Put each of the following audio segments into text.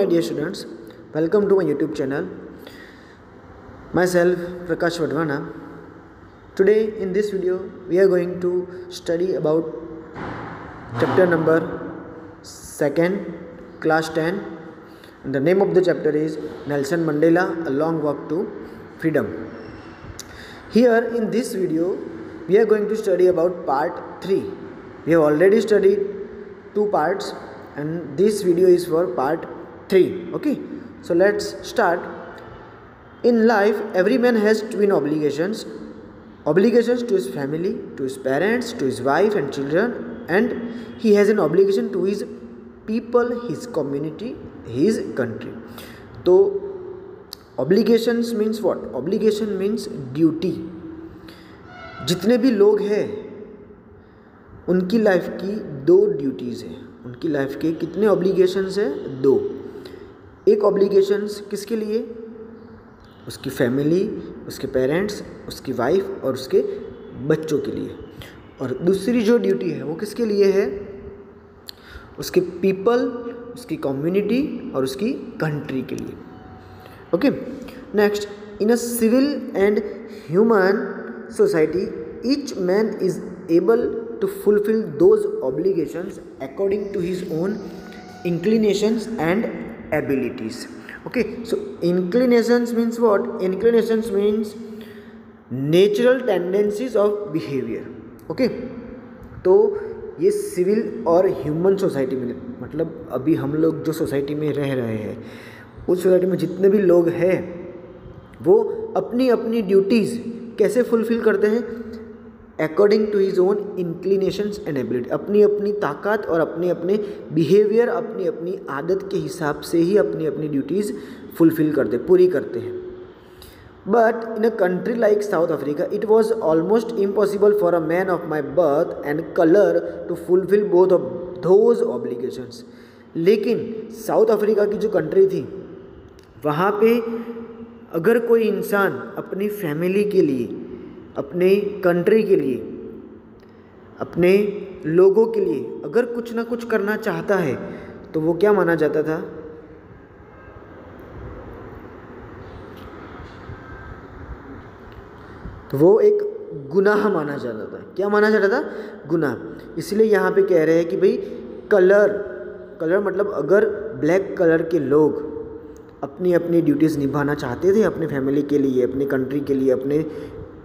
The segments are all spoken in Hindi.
my dear students, welcome to my YouTube channel. Myself Prakash Vadvana. Today in this video we are going to study about chapter number 2nd, class 10, and the name of the chapter is Nelson Mandela, A Long Walk to Freedom. Here in this video we are going to study about part 3. We have already studied 2 parts and this video is for part 3. Okay, so let's start. In life every man has twin obligations to his family, to his parents, to his wife and children, and he has an obligation to his people, his community, his country. So obligations means what? Obligation means duty. जितने भी लोग हैं उनकी लाइफ की 2 ड्यूटीज़ हैं. उनकी लाइफ के कितने ऑब्लिगेशंस हैं? 2. एक ऑब्लिगेशंस किसके लिए? उसकी फैमिली, उसके पेरेंट्स, उसकी वाइफ और उसके बच्चों के लिए. और दूसरी जो ड्यूटी है वो किसके लिए है? उसके पीपल, उसकी कम्युनिटी और उसकी कंट्री के लिए. Okay, next. In a civil and human society, each man is able to fulfill those obligations according to his own inclinations and abilities. Okay, so inclinations means what? Inclinations means natural tendencies of behavior. Okay, तो ये सिविल और ह्यूमन सोसाइटी में, मतलब अभी हम लोग जो सोसाइटी में रह रहे हैं उस सोसाइटी में जितने भी लोग हैं वो अपनी अपनी ड्यूटीज़ कैसे फुलफिल करते हैं? According to his own inclinations and ability. अपनी अपनी ताकत और अपने अपने बिहेवियर, अपनी अपनी आदत के हिसाब से ही अपनी अपनी ड्यूटीज़ फुलफिल करते, पूरी करते हैं. But in a country like South Africa it was almost impossible for a man of my birth and colour to fulfil both of those obligations. लेकिन साउथ अफ्रीका की जो कंट्री थी वहाँ पे अगर कोई इंसान अपनी फैमिली के लिए, अपने कंट्री के लिए, अपने लोगों के लिए अगर कुछ ना कुछ करना चाहता है तो वो क्या माना जाता था? तो वो एक गुनाह माना जाता था. क्या माना जाता था? गुनाह. इसलिए यहाँ पे कह रहे हैं कि भाई कलर मतलब अगर ब्लैक कलर के लोग अपनी अपनी ड्यूटीज़ निभाना चाहते थे अपने फैमिली के लिए, अपने कंट्री के लिए, अपने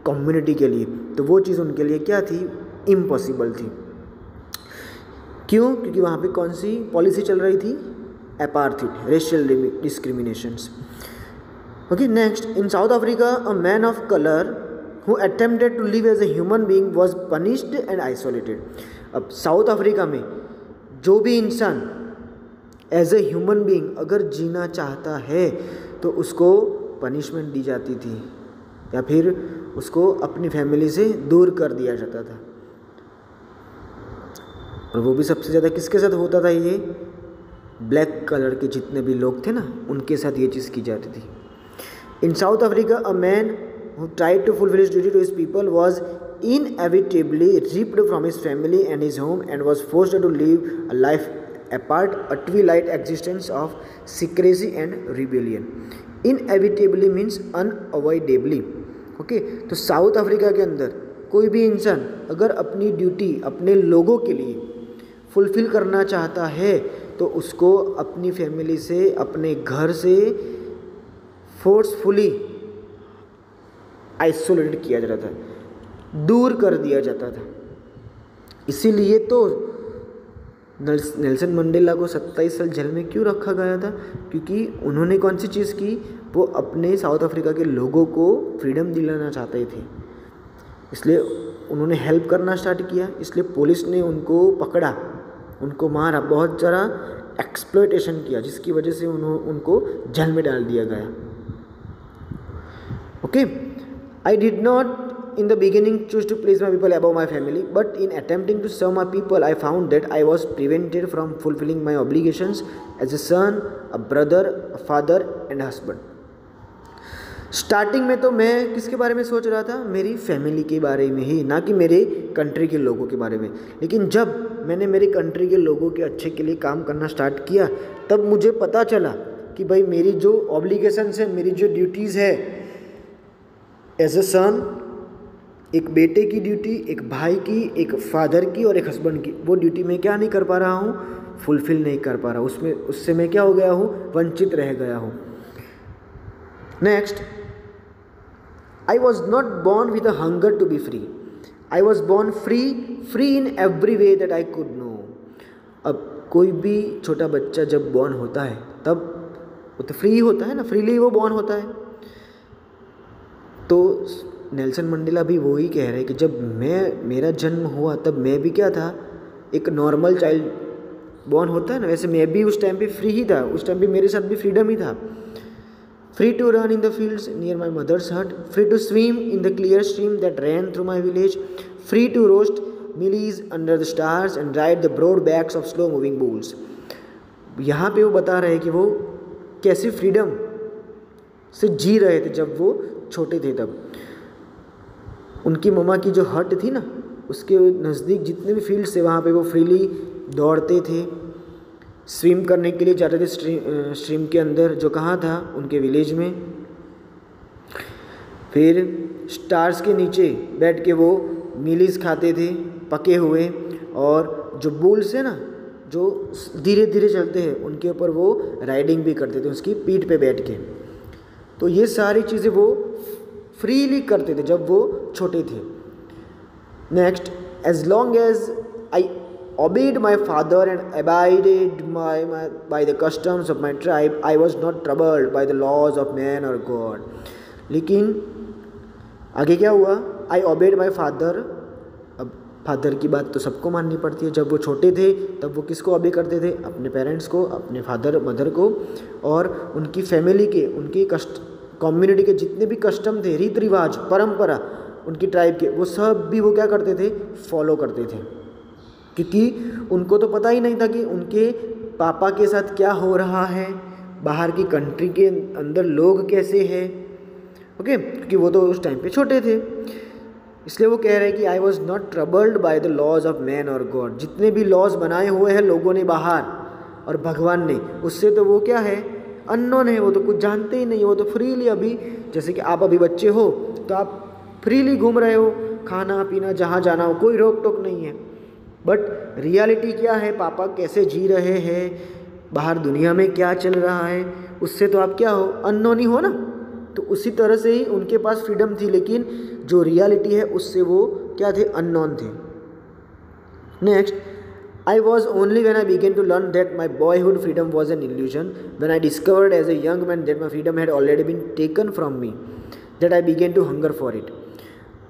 कम्युनिटी के लिए, तो वो चीज़ उनके लिए क्या थी? इम्पॉसिबल थी. क्यों? क्योंकि वहाँ पे कौन सी पॉलिसी चल रही थी? Apartheid, racial discriminations. Okay, next. In South Africa a man of colour who attempted to live as a human being was punished and isolated. अब साउथ अफ्रीका में जो भी इंसान एज ए ह्यूमन बीइंग अगर जीना चाहता है तो उसको पनिशमेंट दी जाती थी या फिर उसको अपनी फैमिली से दूर कर दिया जाता था. और वो भी सबसे ज़्यादा किसके साथ होता था? ये ब्लैक कलर के जितने भी लोग थे ना उनके साथ ये चीज़ की जाती थी. In South Africa a man who tried to fulfil his duty to his people was inevitably ripped from his family and his home and was forced to live a life apart, a twilight existence of secrecy and rebellion. Inevitably means unavoidably. Okay, तो साउथ अफ्रीका के अंदर कोई भी इंसान अगर अपनी ड्यूटी अपने लोगों के लिए फुलफिल करना चाहता है तो उसको अपनी फैमिली से, अपने घर से फोर्सफुली आइसोलेटेड किया जाता था, दूर कर दिया जाता था. इसीलिए तो नेल्सन मंडेला को 27 साल जेल में क्यों रखा गया था? क्योंकि उन्होंने कौन सी चीज़ की? वो अपने साउथ अफ्रीका के लोगों को फ्रीडम दिलाना चाहते थे, इसलिए उन्होंने हेल्प करना स्टार्ट किया. इसलिए पुलिस ने उनको पकड़ा, उनको मारा, बहुत सारा एक्सप्लॉयटेशन किया जिसकी वजह से उनको जेल में डाल दिया गया. Okay, I did not in the beginning choose to please my people above my family, but in attempting to serve my people I found that I was prevented from fulfilling my obligations as a son, a brother, a father and a husband. Starting में तो मैं किसके बारे में सोच रहा था, मेरी फैमिली के बारे में ही, ना कि मेरे कंट्री के लोगों के बारे में। लेकिन जब मैंने मेरी कंट्री के लोगों के अच्छे के लिए काम करना स्टार्ट किया, तब मुझे पता चला कि भाई मेरी जो ऑब्लिगेशंस है, मेरी जो ड्यूटीज़ है एज अ सन, एक बेटे की ड्यूटी, एक भाई की, एक फादर की और एक हस्बैंड की, वो ड्यूटी मैं क्या नहीं कर पा रहा हूँ, फुलफिल नहीं कर पा रहा, उससे मैं क्या हो गया हूँ, वंचित रह गया हूँ। Next, I was not born with a hunger to be free. I was born free in every way that I could know. अब कोई भी छोटा बच्चा जब बॉर्न होता है तब वो तो फ्री होता है ना, फ्रीली वो बॉर्न होता है। तो नेल्सन मंडेला भी वो ही कह रहे हैं कि जब मेरा जन्म हुआ तब मैं भी क्या था, एक नॉर्मल चाइल्ड बॉर्न होता है ना, वैसे मैं भी उस टाइम पे फ्री ही था, उस टाइम पे मेरे साथ भी फ्रीडम ही था। Free to run in the fields near my mother's hut, free to swim in the clear stream that ran through my village, free to roast mealies under the stars and ride the broad backs of slow moving bulls. यहाँ पे वो बता रहे हैं कि वो कैसी फ्रीडम से जी रहे थे जब वो छोटे थे। तब उनकी मम्मा की जो हट थी ना, उसके नज़दीक जितने भी फील्ड्स थे वहाँ पे वो फ्रीली दौड़ते थे, स्विम करने के लिए जाते थे स्ट्रीम के अंदर, जो कहाँ था, उनके विलेज में। फिर स्टार्स के नीचे बैठ के वो मीलीज खाते थे पके हुए, और जो बुल्स है ना, जो धीरे धीरे चलते हैं, उनके ऊपर वो राइडिंग भी करते थे, उसकी पीठ पे बैठ के। तो ये सारी चीज़ें वो फ्रीली करते थे जब वो छोटे थे। Next, as long as I obeyed my father and abided by the customs of my tribe, I was not troubled by the laws of man or God. लेकिन आगे क्या हुआ, I obeyed my father। अब फादर की बात तो सबको माननी पड़ती है। जब वो छोटे थे तब वो किसको ओबे करते थे, अपने पेरेंट्स को, अपने फादर मदर को, और उनकी फैमिली के, उनकी कम्युनिटी के जितने भी कस्टम थे, रीति रिवाज, परंपरा उनकी ट्राइब के, वो सब भी वो क्या करते थे, फॉलो करते थे। क्योंकि उनको तो पता ही नहीं था कि उनके पापा के साथ क्या हो रहा है, बाहर की कंट्री के अंदर लोग कैसे हैं। ओके, क्योंकि वो तो उस टाइम पे छोटे थे। इसलिए वो कह रहे हैं कि I was not troubled by the laws of man और गॉड। जितने भी लॉज बनाए हुए हैं लोगों ने बाहर और भगवान ने, उससे तो वो क्या है, अननोन है, वो तो कुछ जानते ही नहीं। वो तो फ्रीली, अभी जैसे कि आप अभी बच्चे हो तो आप फ्रीली घूम रहे हो, खाना पीना जहाँ जाना हो, कोई रोक टोक नहीं है। बट रियलिटी क्या है, पापा कैसे जी रहे हैं, बाहर दुनिया में क्या चल रहा है, उससे तो आप क्या हो, अननोन ही हो ना। तो उसी तरह से ही उनके पास फ्रीडम थी, लेकिन जो रियलिटी है उससे वो क्या थे, अननोन थे। Next, I was only when I began to learn that my boyhood freedom was an illusion, when I discovered as a young man that my freedom had already been taken from me, that I began to hunger for it.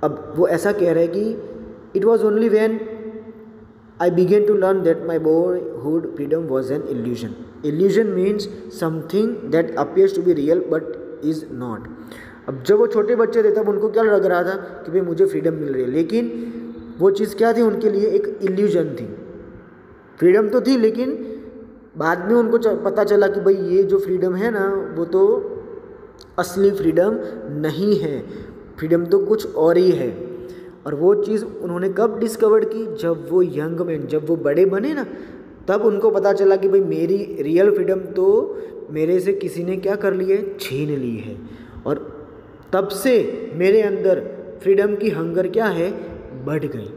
अब वो ऐसा कह रहे हैं कि it was only when I began to learn that my boyhood freedom was an illusion. Illusion means something that appears to be real but is not. अब जब वो छोटे बच्चे थे तब उनको क्या लग रहा था कि भाई मुझे फ्रीडम मिल रही है, लेकिन वो चीज़ क्या थी, उनके लिए एक इल्यूजन थी। फ्रीडम तो थी, लेकिन बाद में उनको पता चला कि भाई ये जो फ्रीडम है ना, वो तो असली फ्रीडम नहीं है, फ्रीडम तो कुछ और ही है। और वो चीज़ उन्होंने कब डिस्कवर की, जब वो यंग मैन, जब वो बड़े बने ना, तब उनको पता चला कि भाई मेरी रियल फ्रीडम तो मेरे से किसी ने क्या कर ली है, छीन ली है। और तब से मेरे अंदर फ्रीडम की हंगर क्या है, बढ़ गई।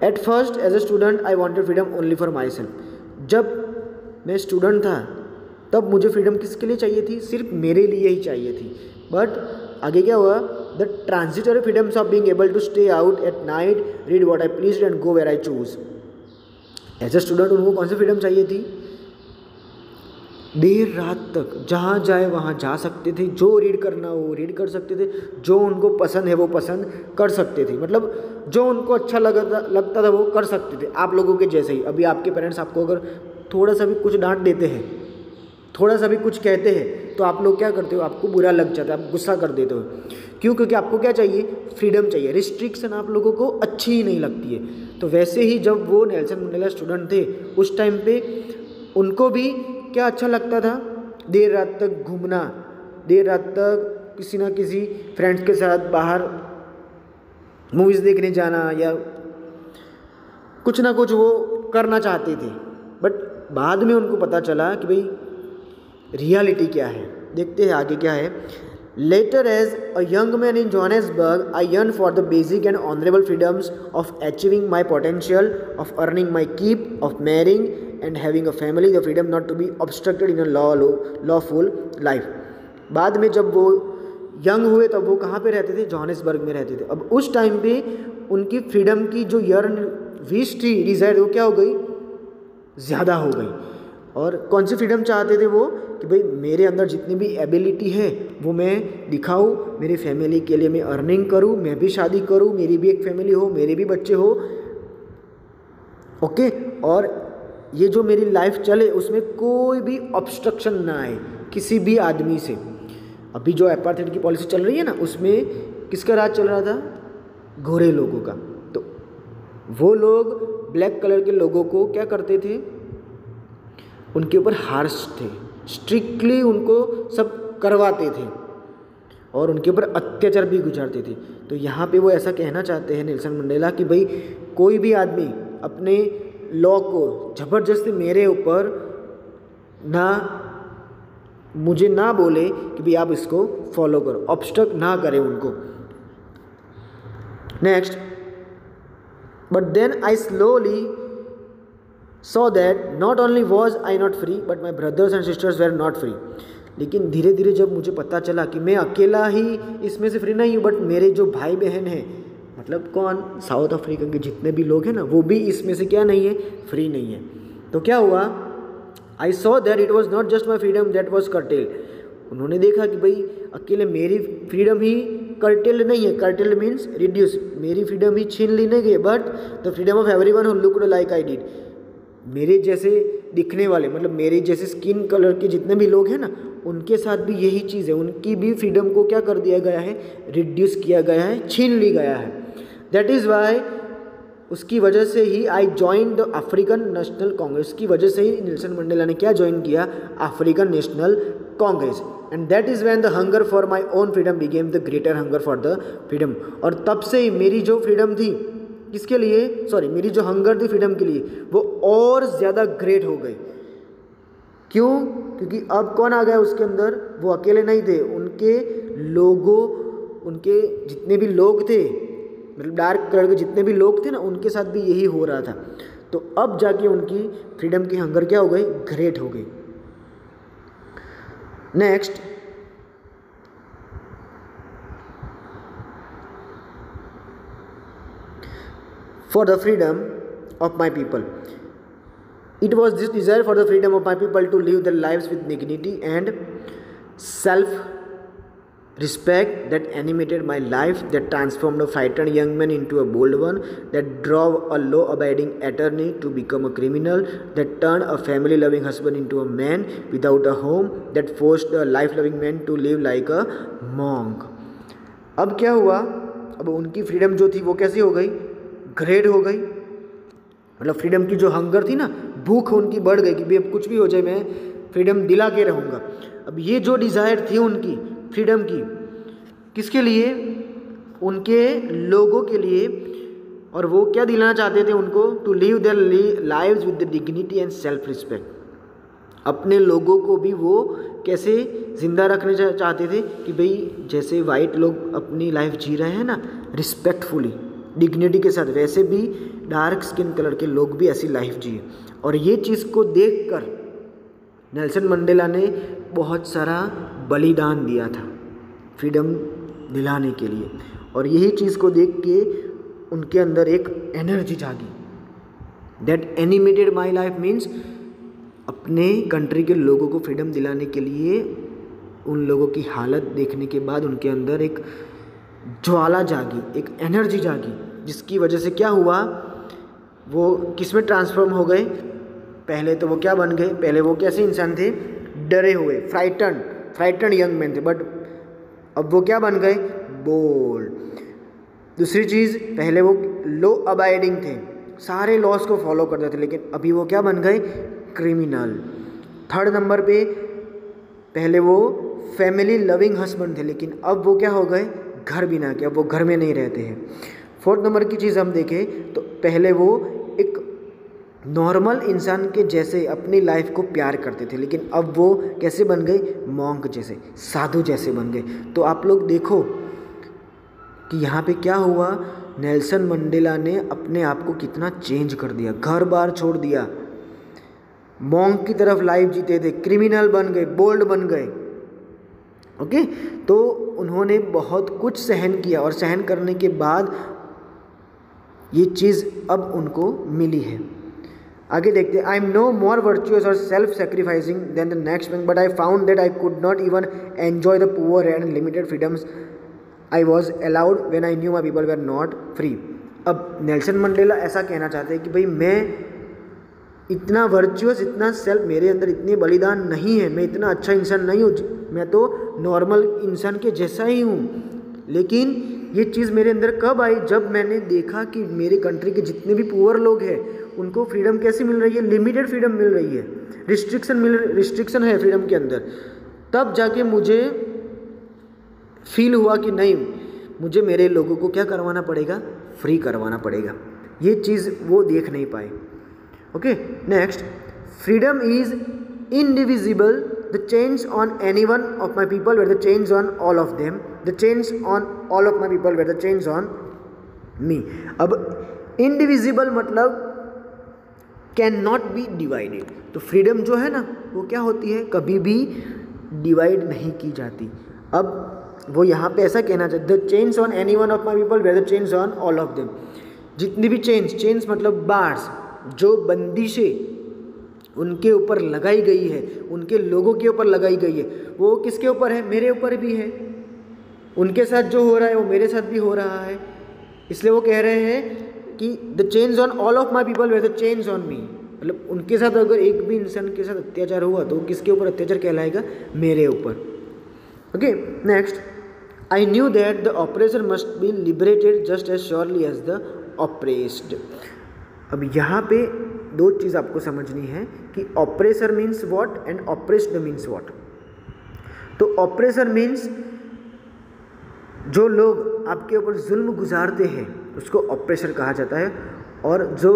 At first as a student I wanted freedom only for my self. जब मैं स्टूडेंट था तब मुझे फ्रीडम किसके लिए चाहिए थी, सिर्फ मेरे लिए ही चाहिए थी। बट आगे क्या हुआ, the transitory freedoms of being able to stay out at night, read what I please and go where I choose. As a student उनको कौन सी फ्रीडम चाहिए थी, देर रात तक जहाँ जाए वहाँ जा सकते थे, जो रीड करना हो रीड कर सकते थे, जो उनको पसंद है वो पसंद कर सकते थे, मतलब जो उनको अच्छा लगता था वो कर सकते थे। आप लोगों के जैसे ही अभी आपके पेरेंट्स आपको अगर थोड़ा सा भी कुछ डांट देते हैं, थोड़ा सा भी कुछ कहते हैं, तो आप लोग क्या करते हो, आपको बुरा लग जाता है, आप गुस्सा कर देते हो। क्यों? क्योंकि आपको क्या चाहिए, फ्रीडम चाहिए। रिस्ट्रिक्शन आप लोगों को अच्छी ही नहीं लगती है। तो वैसे ही जब वो नेल्सन मंडेला स्टूडेंट थे उस टाइम पे उनको भी क्या अच्छा लगता था, देर रात तक घूमना, देर रात तक किसी ना किसी फ्रेंड्स के साथ बाहर मूवीज़ देखने जाना या कुछ ना कुछ वो करना चाहते थे, बट बाद में उनको पता चला कि भाई रियलिटी क्या है। देखते हैं आगे क्या है। Later as a young man in Johannesburg I yearn for the basic and honourable freedoms of achieving my potential, of earning my keep, of marrying and having a family, the freedom not to be obstructed in a lawful life. बाद में जब वो यंग हुए तब वो कहाँ पे रहते थे? जोहान्सबर्ग में रहते थे। अब उस टाइम पे उनकी फ्रीडम की जो विश थी, डिज़ायर, वो क्या हो गई? ज़्यादा हो गई। और कौन सी फ्रीडम चाहते थे वो? कि भाई मेरे अंदर जितनी भी एबिलिटी है वो मैं दिखाऊँ, मेरी फैमिली के लिए मैं अर्निंग करूँ, मैं भी शादी करूँ, मेरी भी एक फैमिली हो, मेरे भी बच्चे हो, ओके, और ये जो मेरी लाइफ चले उसमें कोई भी ऑब्स्ट्रक्शन ना आए किसी भी आदमी से। अभी जो अपार्थाइड की पॉलिसी चल रही है ना, उसमें किसका राज चल रहा था? गोरे लोगों का। तो वो लोग ब्लैक कलर के लोगों को क्या करते थे? उनके ऊपर हार्श थे, स्ट्रिक्टली उनको सब करवाते थे और उनके ऊपर अत्याचार भी गुजारते थे। तो यहाँ पे वो ऐसा कहना चाहते हैं नेल्सन मंडेला कि भाई कोई भी आदमी अपने लॉ को ज़बरदस्ती मेरे ऊपर ना, मुझे ना बोले कि भाई आप इसको फॉलो करो, ऑब्स्ट्रक्ट ना करे उनको। Next, but then I slowly saw that not only was I not free but my brothers and sisters were not free. लेकिन धीरे धीरे जब मुझे पता चला कि मैं अकेला ही इसमें से फ्री नहीं हूँ, बट मेरे जो भाई बहन हैं, मतलब कौन? साउथ अफ्रीका के जितने भी लोग हैं ना, वो भी इसमें से क्या नहीं है? फ्री नहीं है। तो क्या हुआ? I saw that it was not just my freedom that was cartel. उन्होंने देखा कि भाई अकेले मेरी फ्रीडम ही कर्टेल नहीं है, कर्टेल मीन्स रिड्यूस, मेरी फ्रीडम ही छीन ली नहीं गई, but the freedom of everyone who looked like I did. मेरे जैसे दिखने वाले, मतलब मेरे जैसे स्किन कलर के जितने भी लोग हैं ना, उनके साथ भी यही चीज़ है, उनकी भी फ्रीडम को क्या कर दिया गया है? रिड्यूस किया गया है, छीन ली गया है। दैट इज़ वाई, उसकी वजह से ही I join the African National Congress, की वजह से ही नेल्सन मंडेला ने क्या ज्वाइन किया? African National Congress. And that is when the hunger for my own freedom became the greater hunger for the freedom. और तब से ही मेरी जो फ्रीडम थी, किसके लिए? सॉरी, मेरी जो हंगर थी फ्रीडम के लिए, वो और ज़्यादा ग्रेट हो गई। क्यों? क्योंकि अब कौन आ गया उसके अंदर? वो अकेले नहीं थे, उनके लोगों, उनके जितने भी लोग थे, मतलब डार्क कलर के जितने भी लोग थे ना, उनके साथ भी यही हो रहा था। तो अब जाके उनकी फ्रीडम की हंगर क्या हो गई? ग्रेट हो गई। Next, for the freedom of my people. It was this desire for the freedom of my people to live their lives with dignity and self-respect that animated my life, that transformed a frightened young man into a bold one, that drove a law-abiding attorney to become a criminal, that turned a family-loving husband into a man without a home, that forced a life-loving man to live like a monk. अब क्या हुआ? अब उनकी फ्रीडम जो थी वो कैसी हो गई? ग्रेट हो गई। मतलब फ्रीडम की जो हंगर थी ना, भूख उनकी बढ़ गई कि भाई अब कुछ भी हो जाए मैं फ्रीडम दिला के रहूँगा। अब ये जो डिज़ायर थी उनकी फ्रीडम की, किसके लिए? उनके लोगों के लिए। और वो क्या दिलाना चाहते थे उनको? To live their lives with the dignity and self respect. अपने लोगों को भी वो कैसे ज़िंदा रखने चाहते थे कि भाई जैसे वाइट लोग अपनी लाइफ जी रहे हैं ना, रिस्पेक्टफुली, डिग्निटी के साथ, वैसे भी डार्क स्किन कलर के लोग भी ऐसी लाइफ जिए। और ये चीज़ को देखकर नेल्सन मंडेला ने बहुत सारा बलिदान दिया था फ्रीडम दिलाने के लिए। और यही चीज़ को देख के उनके अंदर एक एनर्जी जागी, that animated my life means अपने कंट्री के लोगों को फ्रीडम दिलाने के लिए उन लोगों की हालत देखने के बाद उनके अंदर एक ज्वाला जागी, एक एनर्जी जागी, जिसकी वजह से क्या हुआ? वो किस में ट्रांसफॉर्म हो गए? पहले तो वो क्या बन गए? पहले वो कैसे इंसान थे? डरे हुए, फ्राइटन यंग मैन थे, बट अब वो क्या बन गए? बोल्ड। दूसरी चीज़, पहले वो लॉ अबाइडिंग थे, सारे लॉज को फॉलो करते थे, लेकिन अभी वो क्या बन गए? क्रिमिनल। थर्ड नंबर पे, पहले वो फैमिली लविंग हस्बैंड थे, लेकिन अब वो क्या हो गए, घर बिना के, अब वो घर में नहीं रहते हैं। 4th नंबर की चीज़ हम देखें तो पहले वो एक नॉर्मल इंसान के जैसे अपनी लाइफ को प्यार करते थे, लेकिन अब वो कैसे बन गए, मॉन्क जैसे, साधु जैसे बन गए। तो आप लोग देखो कि यहाँ पे क्या हुआ, नेल्सन मंडेला ने अपने आप को कितना चेंज कर दिया, घर बार छोड़ दिया, मॉन्क की तरफ लाइफ जीते थे, क्रिमिनल बन गए, बोल्ड बन गए। ओके, तो उन्होंने बहुत कुछ सहन किया और सहन करने के बाद ये चीज़ अब उनको मिली है। आगे देखते हैं। I am no more virtuous or self sacrificing than the next man, but I found that I could not even enjoy the poor and limited freedoms I was allowed when I knew my people were not free. अब नेल्सन मंडेला ऐसा कहना चाहते हैं कि भाई मैं इतना वर्चुअस, इतना सेल्फ, मेरे अंदर इतनी बलिदान नहीं है, मैं इतना अच्छा इंसान नहीं हूँ, मैं तो नॉर्मल इंसान के जैसा ही हूँ। लेकिन ये चीज़ मेरे अंदर कब आई, जब मैंने देखा कि मेरे कंट्री के जितने भी पुअर लोग हैं उनको फ्रीडम कैसी मिल रही है, लिमिटेड फ्रीडम मिल रही है, रिस्ट्रिक्शन है फ्रीडम के अंदर। तब जाके मुझे फील हुआ कि नहीं, मुझे मेरे लोगों को क्या करवाना पड़ेगा, फ्री करवाना पड़ेगा। ये चीज़ वो देख नहीं पाए। Okay, next, freedom is indivisible, the chains on any one of my people were the chains on all of them, the chains on all of my people were the chains on me। अब indivisible मतलब कैन नॉट बी डिवाइडेड। तो फ्रीडम जो है ना वो क्या होती है, कभी भी डिवाइड नहीं की जाती। अब वो यहाँ पे ऐसा कहना चाहते, the chains on any one of my people were the chains on all of them. जितनी भी चेन्स मतलब बार्स, जो बंदिशें उनके ऊपर लगाई गई है, उनके लोगों के ऊपर लगाई गई है, वो किसके ऊपर है, मेरे ऊपर भी है। उनके साथ जो हो रहा है वो मेरे साथ भी हो रहा है। इसलिए वो कह रहे हैं कि the chains on all of my people were the chains on me. मतलब उनके साथ अगर एक भी इंसान के साथ अत्याचार हुआ तो किसके ऊपर अत्याचार कहलाएगा, मेरे ऊपर। Okay, next, I knew that the oppressor must be liberated just as surely as the oppressed. अब यहाँ पे दो चीज़ आपको समझनी है कि oppressor means what and oppressed means what. तो ऑपरेसर मीन्स जो लोग आपके ऊपर जुल्म गुजारते हैं उसको ऑपरेसर कहा जाता है, और जो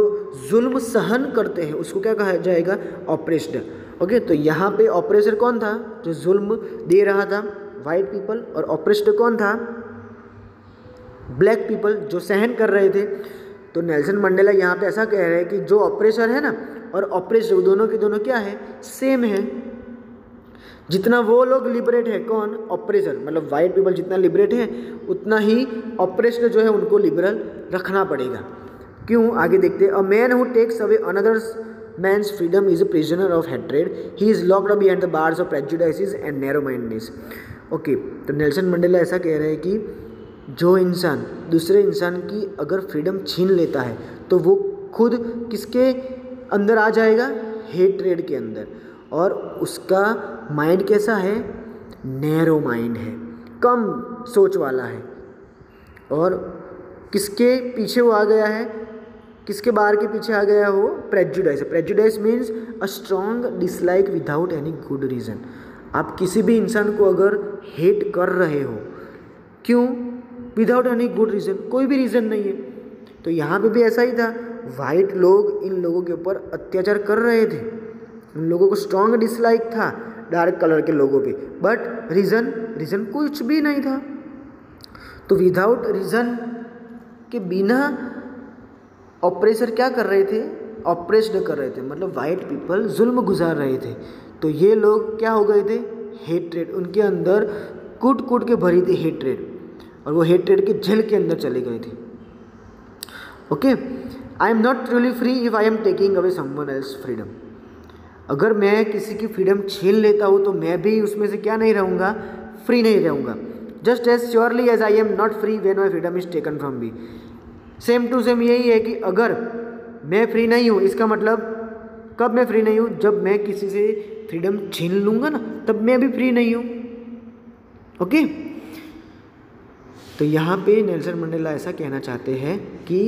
जुल्म सहन करते हैं उसको क्या कहा जाएगा, ऑपरेस्ड। ओके, तो यहाँ पे ऑपरेसर कौन था, जो जुल्म दे रहा था, वाइट पीपल, और ऑपरेस्ड कौन था, ब्लैक पीपल, जो सहन कर रहे थे। तो नेल्सन मंडेला यहाँ पे ऐसा कह रहे हैं कि जो ऑपरेसर है ना और ऑपरेस्ड, दोनों के दोनों क्या है, सेम है। जितना वो लोग लिबरेट है, कौन, ऑपरेसर, मतलब वाइट पीपल जितना लिबरेट है उतना ही ऑपरेस्ड जो है उनको लिबरल रखना पड़ेगा। क्यों, आगे देखते हैं। A man who takes away another's man's freedom is a prisoner of hatred, he is locked up behind the bars of prejudice and narrow mindedness. Okay, तो नेल्सन मंडेला ऐसा कह रहे हैं कि जो इंसान दूसरे इंसान की अगर फ्रीडम छीन लेता है तो वो खुद किसके अंदर आ जाएगा, हेट्रेड के अंदर, और उसका माइंड कैसा है, नैरो माइंड है, कम सोच वाला है। और किसके पीछे वो आ गया है, किसके बार के पीछे आ गया वो, prejudice. Prejudice means a strong dislike without any good reason. आप किसी भी इंसान को अगर हेट कर रहे हो, क्यों, विदाउट एनी गुड रीज़न, कोई भी रीज़न नहीं है। तो यहाँ पे भी ऐसा ही था, वाइट लोग इन लोगों के ऊपर अत्याचार कर रहे थे, उन लोगों को स्ट्रॉन्ग डिसलाइक था डार्क कलर के लोगों पे, बट रीज़न कुछ भी नहीं था। तो विदाउट रीज़न के बिना ऑपरेसर क्या कर रहे थे, ऑपरेस्ड कर रहे थे, मतलब वाइट पीपल जुल्म गुजार रहे थे। तो ये लोग क्या हो गए थे, हेट्रेड, उनके अंदर कूट कूट के भरी थी हेट्रेड, और वो हेट्रेड के जेल के अंदर चले गए थे। Okay, I am not truly free if I am taking away someone else freedom. अगर मैं किसी की फ्रीडम छीन लेता हूँ तो मैं भी उसमें से क्या नहीं रहूँगा, फ्री नहीं रहूँगा। Just as surely as I am not free when my freedom is taken from me. Same to same यही है कि अगर मैं फ्री नहीं हूँ, इसका मतलब कब मैं फ्री नहीं हूँ, जब मैं किसी से फ्रीडम छीन लूँगा ना, तब मैं भी फ्री नहीं हूँ। ओके, तो यहाँ पे नेल्सन मंडेला ऐसा कहना चाहते हैं कि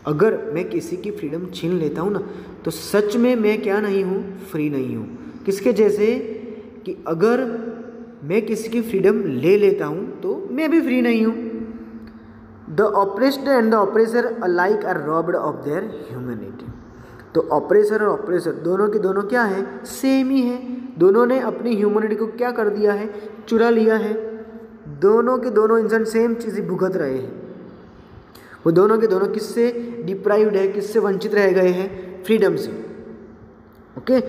अगर मैं किसी की फ्रीडम छीन लेता हूँ ना तो सच में मैं क्या नहीं हूँ, फ्री नहीं हूँ। किसके जैसे कि अगर मैं किसी की फ्रीडम ले लेता हूँ तो मैं भी फ्री नहीं हूँ। The oppressed and the oppressor alike are robbed of their humanity. तो ऑप्रेसर और ऑप्रेसर दोनों के दोनों क्या है, सेम ही है। दोनों ने अपनी ह्यूमैनिटी को क्या कर दिया है, चुरा लिया है। दोनों के दोनों इंसान सेम चीज़ें भुगत रहे हैं। वो दोनों के दोनों किससे डिप्राइव्ड है, किससे वंचित रह गए हैं, फ्रीडम से। ओके,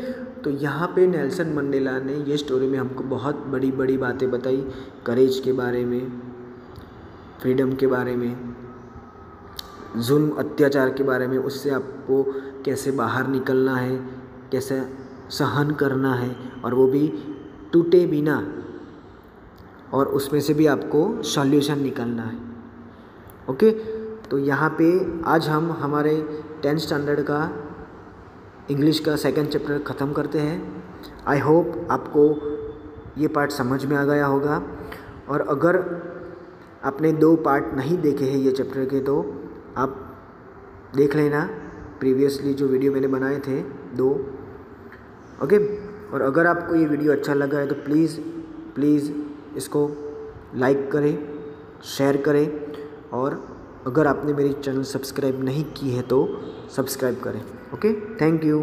तो यहाँ पे नेल्सन मंडेला ने ये स्टोरी में हमको बहुत बड़ी बड़ी बातें बताई, करेज के बारे में, फ्रीडम के बारे में, जुल्म अत्याचार के बारे में, उससे आपको कैसे बाहर निकलना है, कैसे सहन करना है, और वो भी टूटे बिना, और उसमें से भी आपको सॉल्यूशन निकालना है। ओके, तो यहाँ पे आज हम हमारे 10th स्टैंडर्ड का इंग्लिश का 2nd चैप्टर ख़त्म करते हैं। आई होप आपको ये पार्ट समझ में आ गया होगा, और अगर आपने 2 पार्ट नहीं देखे हैं ये चैप्टर के तो आप देख लेना, प्रीवियसली जो वीडियो मैंने बनाए थे 2। ओके, और अगर आपको ये वीडियो अच्छा लगा है तो प्लीज़ इसको लाइक करें, शेयर करें, और अगर आपने मेरी चैनल सब्सक्राइब नहीं की है तो सब्सक्राइब करें। Okay, thank you.